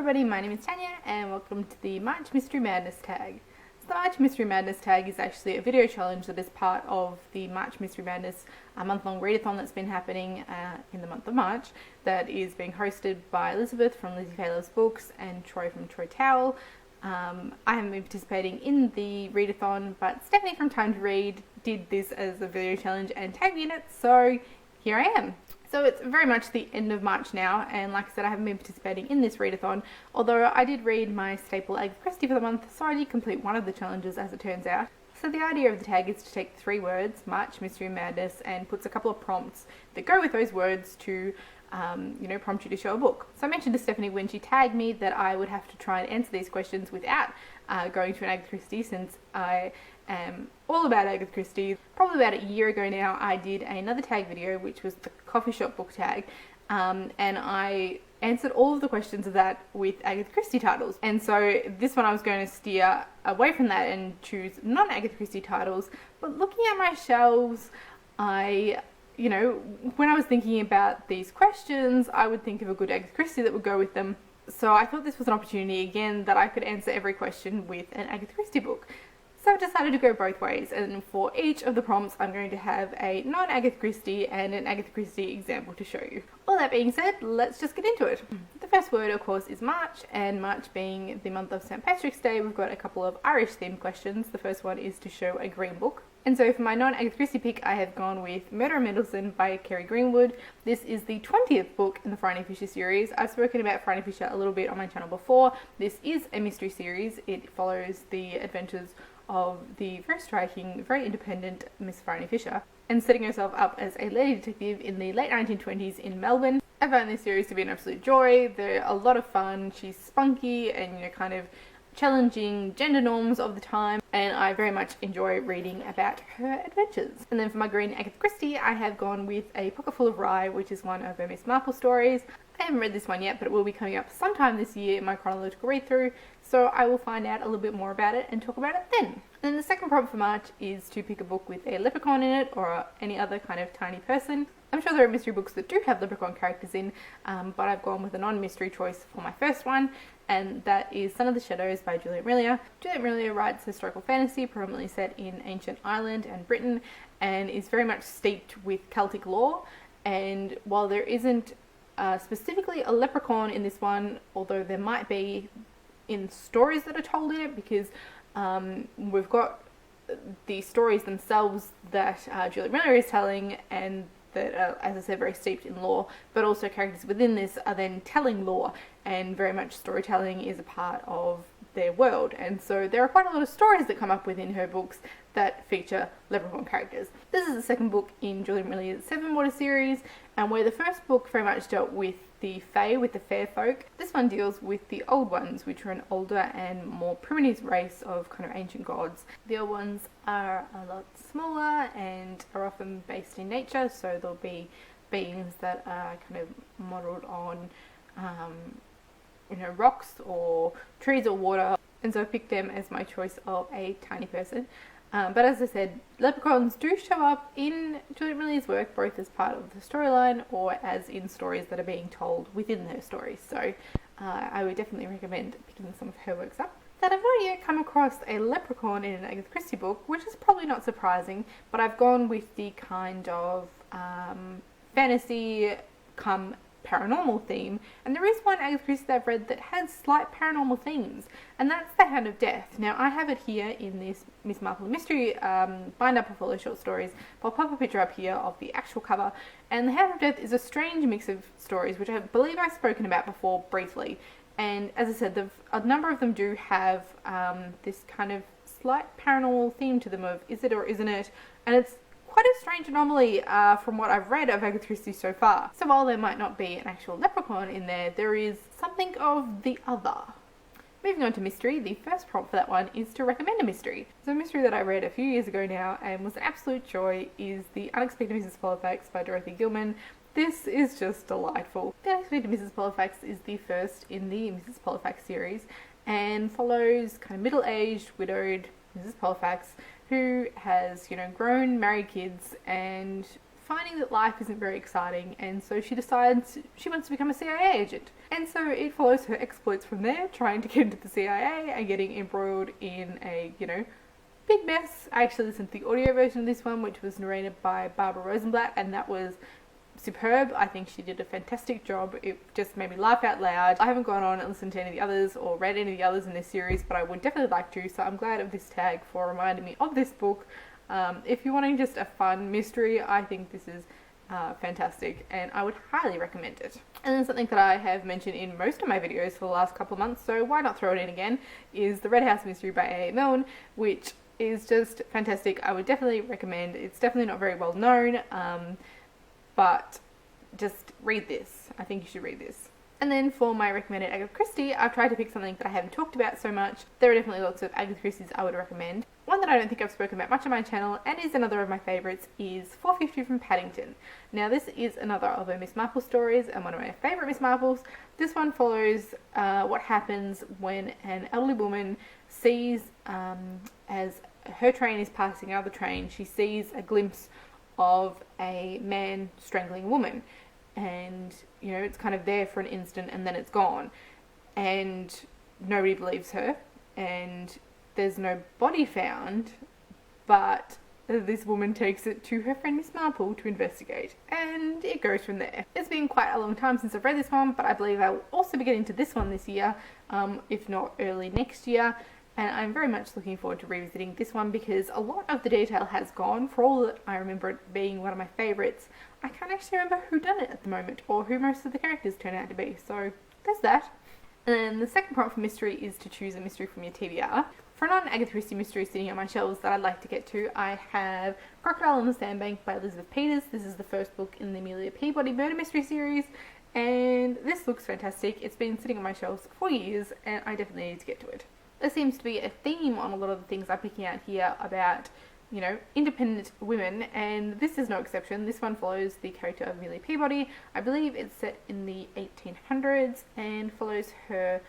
everybody, my name is Tanya and welcome to the March Mystery Madness tag. So the March Mystery Madness tag is actually a video challenge that is part of the March Mystery Madness month-long readathon that's been happening in the month of March, that is being hosted by Elizabeth from Lizzie Taylor's Books and Troy from Troy Towel. I haven't been participating in the readathon, but Stephanie from Time to Read did this as a video challenge and tagged me in it, so here I am. So it's very much the end of March now, and like I said, I haven't been participating in this readathon, although I did read my staple Agatha Christie for the month, so I did complete one of the challenges as it turns out. So the idea of the tag is to take 3 words, March, Mystery, Madness, and puts a couple of prompts that go with those words to prompt you to show a book. So I mentioned to Stephanie when she tagged me that I would have to try and answer these questions without going to an Agatha Christie, since I am all about Agatha Christie. Probably about a year ago now, I did another tag video, which was the coffee shop book tag, and I answered all of the questions of that with Agatha Christie titles. And so this one I was going to steer away from that and choose non-Agatha Christie titles, but looking at my shelves, when I was thinking about these questions, I would think of a good Agatha Christie that would go with them. So I thought this was an opportunity again that I could answer every question with an Agatha Christie book. So I decided to go both ways, and for each of the prompts I'm going to have a non-Agatha Christie and an Agatha Christie example to show you. All that being said, let's just get into it. The first word, of course, is March, and March being the month of St. Patrick's Day, we've got a couple of Irish themed questions. The first one is to show a green book. And so for my non-Agatha Christie pick, I have gone with Murder in Mendelssohn by Kerry Greenwood. This is the 20th book in the Friday Fisher series. I've spoken about Friday Fisher a little bit on my channel before. This is a mystery series. It follows the adventures of the very striking, very independent Miss Friday Fisher, and setting herself up as a lady detective in the late 1920s in Melbourne. I found this series to be an absolute joy. They're a lot of fun. She's spunky and kind of challenging gender norms of the time, and I very much enjoy reading about her adventures. And then for my green Agatha Christie, I have gone with A Pocketful of Rye, which is one of her Miss Marple stories. I haven't read this one yet, but it will be coming up sometime this year in my chronological read-through, so I will find out a little bit more about it and talk about it then. And then the second prompt for March is to pick a book with a leprechaun in it, or any other kind of tiny person. I'm sure there are mystery books that do have leprechaun characters in, but I've gone with a non-mystery choice for my first one, and that is Son of the Shadows by Juliet Marillier. Juliet Marillier writes historical fantasy, predominantly set in ancient Ireland and Britain, and is very much steeped with Celtic lore. And while there isn't specifically a leprechaun in this one, although there might be in stories that are told in it, because we've got the stories themselves that Juliet Marillier is telling, and that are, as I said, very steeped in lore, but also characters within this are then telling lore, and very much storytelling is a part of their world. And so there are quite a lot of stories that come up within her books that feature leprechaun characters. This is the second book in Juliet Marillier's Seven Water series, and where the first book very much dealt with the Fae, with the fair folk, this one deals with the Old Ones, which are an older and more primitive race of kind of ancient gods. The Old Ones are a lot smaller and are often based in nature, so there'll be beings that are kind of modelled on rocks or trees or water, and so I picked them as my choice of a tiny person. But as I said, leprechauns do show up in Juliet Marillier's work, both as part of the storyline or as in stories that are being told within her stories. So I would definitely recommend picking some of her works up. That I've not yet come across a leprechaun in an Agatha Christie book, which is probably not surprising, but I've gone with the kind of fantasy come paranormal theme, and there is one Agatha Christie that I've read that has slight paranormal themes, and that's The Hand of Death. Now I have it here in this Miss Marple mystery bind-up of all her short stories, but I'll pop a picture up here of the actual cover. And The Hand of Death is a strange mix of stories, which I believe I've spoken about before briefly, and as I said, a number of them do have this kind of slight paranormal theme to them of is it or isn't it, and it's quite a strange anomaly from what I've read of Agatha Christie so far. So while there might not be an actual leprechaun in there, there is something of the other. Moving on to mystery, the first prompt for that one is to recommend a mystery. So a mystery that I read a few years ago now and was an absolute joy is The Unexpected Mrs. Pollifex by Dorothy Gilman. This is just delightful. The Unexpected Mrs. Pollifex is the first in the Mrs. Pollifex series and follows kind of middle-aged, widowed Mrs. Pollifex, who has, grown, married kids, and finding that life isn't very exciting, and so she decides she wants to become a CIA agent. And so it follows her exploits from there, trying to get into the CIA and getting embroiled in a, big mess. I actually listened to the audio version of this one, which was narrated by Barbara Rosenblatt, and that was superb. I think she did a fantastic job. It just made me laugh out loud. I haven't gone on and listened to any of the others or read any of the others in this series, but I would definitely like to, so I'm glad of this tag for reminding me of this book. If you're wanting just a fun mystery, I think this is fantastic, and I would highly recommend it. And then something that I have mentioned in most of my videos for the last couple of months, so why not throw it in again, is The Red House Mystery by A.A. Milne, which is just fantastic. I would definitely recommend. It's definitely not very well known, but just read this. I think you should read this. And then for my recommended Agatha Christie, I've tried to pick something that I haven't talked about so much. There are definitely lots of Agatha Christies I would recommend. One that I don't think I've spoken about much on my channel, and is another of my favourites, is 450 from Paddington. Now this is another of her Miss Marple stories, and one of my favourite Miss Marples. This one follows what happens when an elderly woman sees, as her train is passing another train, she sees a glimpse of a man strangling a woman, and it's kind of there for an instant and then it's gone, and nobody believes her, and there's no body found, but this woman takes it to her friend Miss Marple to investigate, and it goes from there. It's been quite a long time since I've read this one, but I believe I will also be getting to this one this year, if not early next year. And I'm very much looking forward to revisiting this one, because a lot of the detail has gone. For all that I remember it being one of my favourites, I can't actually remember who done it at the moment, or who most of the characters turn out to be, so there's that. And then the second prompt for mystery is to choose a mystery from your TBR. For non-Agatha Christie mysteries sitting on my shelves that I'd like to get to, I have Crocodile on the Sandbank by Elizabeth Peters. This is the first book in the Amelia Peabody murder mystery series, and this looks fantastic. It's been sitting on my shelves for years, and I definitely need to get to it. There seems to be a theme on a lot of the things I'm picking out here about, independent women, and this is no exception. This one follows the character of Amelia Peabody. I believe it's set in the 1800s and follows her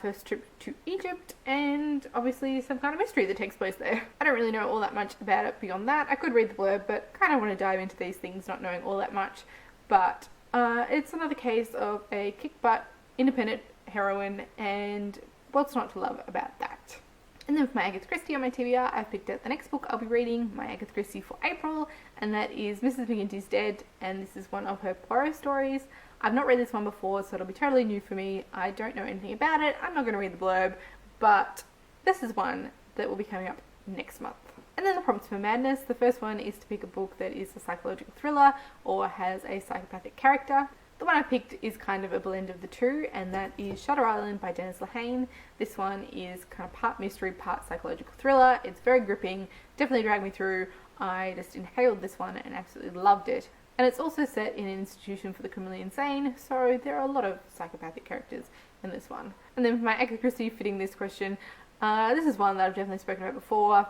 first trip to Egypt, and obviously some kind of mystery that takes place there. I don't really know all that much about it beyond that. I could read the blurb, but kind of want to dive into these things not knowing all that much. But it's another case of a kick-butt independent heroine, and what's not to love about that? And then for my Agatha Christie on my TBR, I've picked out the next book I'll be reading, my Agatha Christie for April, and that is Mrs. McGinty's Dead, and this is one of her Poirot stories. I've not read this one before, so it'll be totally new for me. I don't know anything about it. I'm not going to read the blurb, but this is one that will be coming up next month. And then the prompts for madness. The first one is to pick a book that is a psychological thriller or has a psychopathic character. The one I picked is kind of a blend of the two, and that is Shutter Island by Dennis Lehane. This one is kind of part mystery, part psychological thriller. It's very gripping, definitely dragged me through. I just inhaled this one and absolutely loved it. And it's also set in an institution for the criminally insane, so there are a lot of psychopathic characters in this one. And then for my Agatha Christie fitting this question, this is one that I've definitely spoken about before,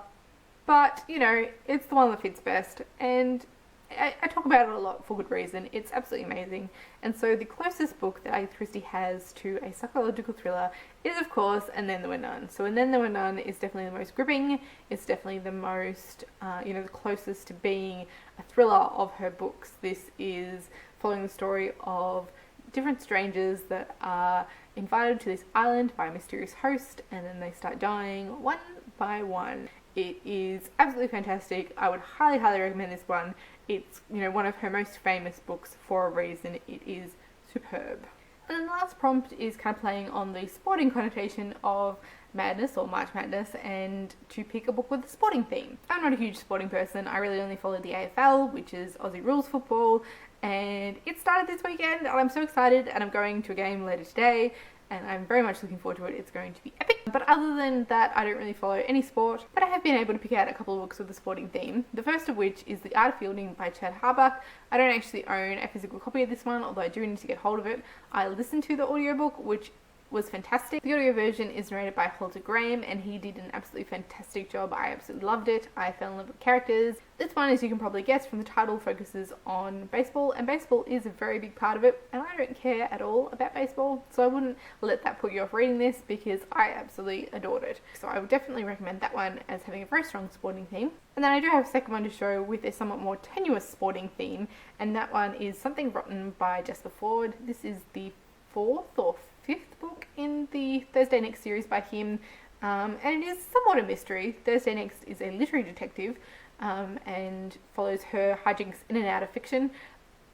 but it's the one that fits best, and I talk about it a lot for good reason. It's absolutely amazing. And so the closest book that Agatha Christie has to a psychological thriller is, of course, And Then There Were None. So And Then There Were None is definitely the most gripping. It's definitely the most, the closest to being a thriller of her books. This is following the story of different strangers that are invited to this island by a mysterious host, and then they start dying one by one. It is absolutely fantastic. I would highly, highly recommend this one. It's, one of her most famous books for a reason. It is superb. And then the last prompt is kind of playing on the sporting connotation of madness or March Madness, and to pick a book with a sporting theme. I'm not a huge sporting person. I really only follow the AFL, which is Aussie Rules Football, and it started this weekend, and I'm so excited, and I'm going to a game later today, and I'm very much looking forward to it. It's going to be epic. But other than that, I don't really follow any sport, but I have been able to pick out a couple of books with a sporting theme. The first of which is The Art of Fielding by Chad Harbuck. I don't actually own a physical copy of this one, although I do need to get hold of it. I listened to the audiobook, which was fantastic. The audio version is narrated by Halter Graham, and he did an absolutely fantastic job. I absolutely loved it. I fell in love with the characters. This one, as you can probably guess from the title, focuses on baseball, and baseball is a very big part of it, and I don't care at all about baseball, so I wouldn't let that put you off reading this because I absolutely adored it. So I would definitely recommend that one as having a very strong sporting theme. And then I do have a second one to show with a somewhat more tenuous sporting theme, and that one is Something Rotten by Jasper Fforde. This is the 4th or 5th book in the Thursday Next series by him, and it is somewhat a mystery. Thursday Next is a literary detective and follows her hijinks in and out of fiction,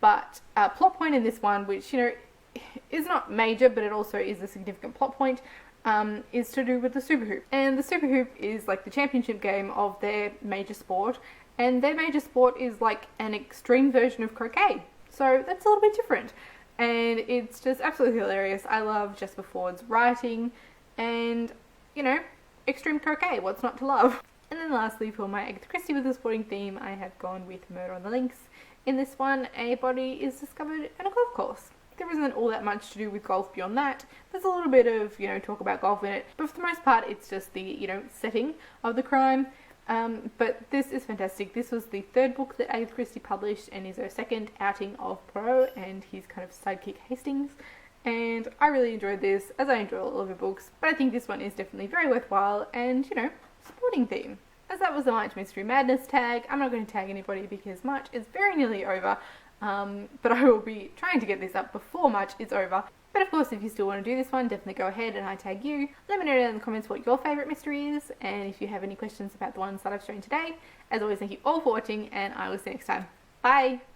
but a plot point in this one, which, you know, is not major, but it also is a significant plot point, is to do with the Super Hoop. And the Super Hoop is like the championship game of their major sport, and their major sport is like an extreme version of croquet. So that's a little bit different. And it's just absolutely hilarious. I love Jasper Fforde's writing, and, you know, extreme croquet, what's not to love? And then lastly, for my Agatha Christie with a sporting theme, I have gone with Murder on the Links. In this one, a body is discovered in a golf course. There isn't all that much to do with golf beyond that. There's a little bit of, you know, talk about golf in it, but for the most part, it's just the, you know, setting of the crime. But this is fantastic. This was the 3rd book that Agatha Christie published, and is her 2nd outing of Poirot and his kind of sidekick Hastings. And I really enjoyed this, as I enjoy all of her books, but I think this one is definitely very worthwhile and, you know, sporting theme. As that was the March Mystery Madness tag, I'm not going to tag anybody because March is very nearly over, but I will be trying to get this up before March is over. But of course, if you still want to do this one, definitely go ahead and I tag you. Let me know down in the comments what your favourite mystery is, and if you have any questions about the ones that I've shown today. As always, thank you all for watching, and I will see you next time. Bye!